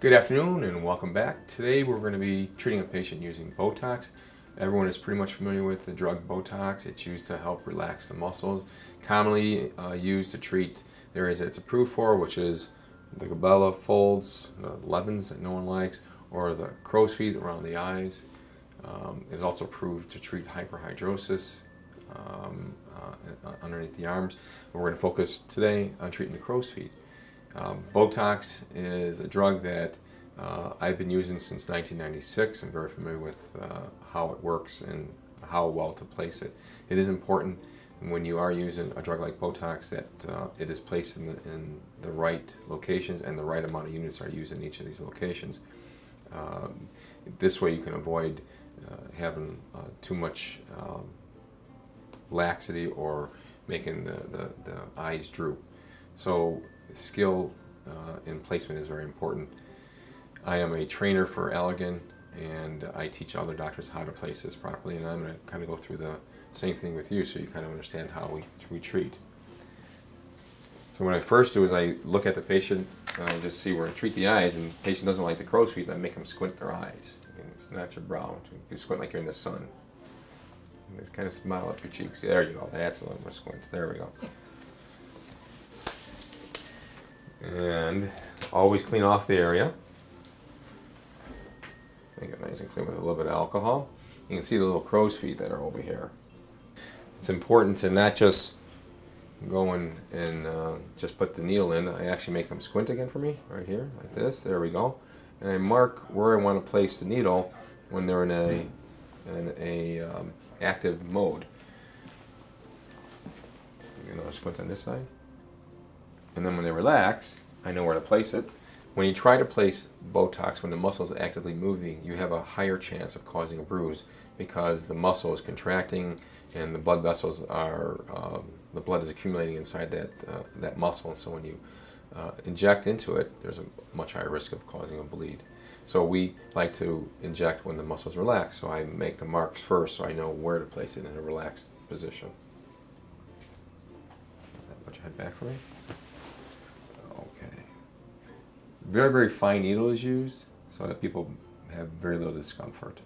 Good afternoon and welcome back. Today we're going to be treating a patient using Botox. Everyone is pretty much familiar with the drug Botox. It's used to help relax the muscles. Commonly used to treat the areas that it's approved for, which is the glabella folds, the levens that no one likes, or the crow's feet around the eyes. It's also approved to treat hyperhidrosis underneath the arms. We're going to focus today on treating the crow's feet. Botox is a drug that I've been using since 1996. I'm very familiar with how it works and how well to place it. It is important when you are using a drug like Botox that it is placed in the right locations and the right amount of units are used in each of these locations. This way you can avoid having too much laxity or making the eyes droop. So skill in placement is very important. I am a trainer for Allergan and I teach other doctors how to place this properly, and I'm going to kind of go through the same thing with you so you kind of understand how we treat. So what I first do is I look at the patient and I just see where to treat the eyes, and the patient doesn't like the crow's feet and I make them squint their eyes. You can snatch your brow. You can squint like you're in the sun. And just kind of smile up your cheeks. There you go. That's a little more squints. There we go. And always clean off the area. Make it nice and clean with a little bit of alcohol. You can see the little crow's feet that are over here. It's important to not just go in and just put the needle in. I actually make them squint again for me, right here, like this. There we go. And I mark where I want to place the needle when they're in a active mode. Give me another squint on this side. And then when they relax, I know where to place it. When you try to place Botox, when the muscle is actively moving, you have a higher chance of causing a bruise because the muscle is contracting and the blood vessels are, the blood is accumulating inside that muscle. And so when you inject into it, there's a much higher risk of causing a bleed. So we like to inject when the muscles relax. So I make the marks first so I know where to place it in a relaxed position. Put your head back for me. Okay. Very, very fine needle is used so that people have very little discomfort.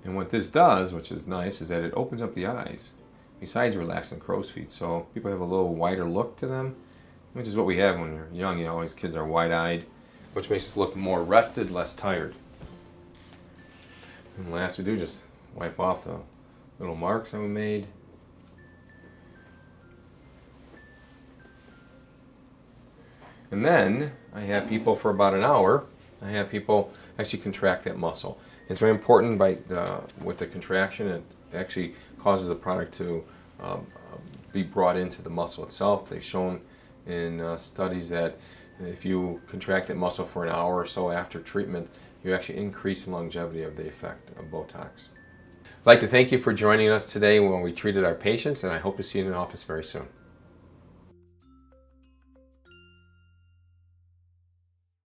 And what this does, which is nice, is that it opens up the eyes, besides relaxing crow's feet. So people have a little wider look to them, which is what we have when we're young. Always kids are wide-eyed, which makes us look more rested, less tired. And last we do, just wipe off the little marks that we made. And then I have people for about an hour, I have people actually contract that muscle. It's very important with the contraction, it actually causes the product to be brought into the muscle itself. They've shown in studies that if you contract that muscle for an hour or so after treatment, you actually increase the longevity of the effect of Botox. I'd like to thank you for joining us today when we treated our patients, and I hope to see you in the office very soon.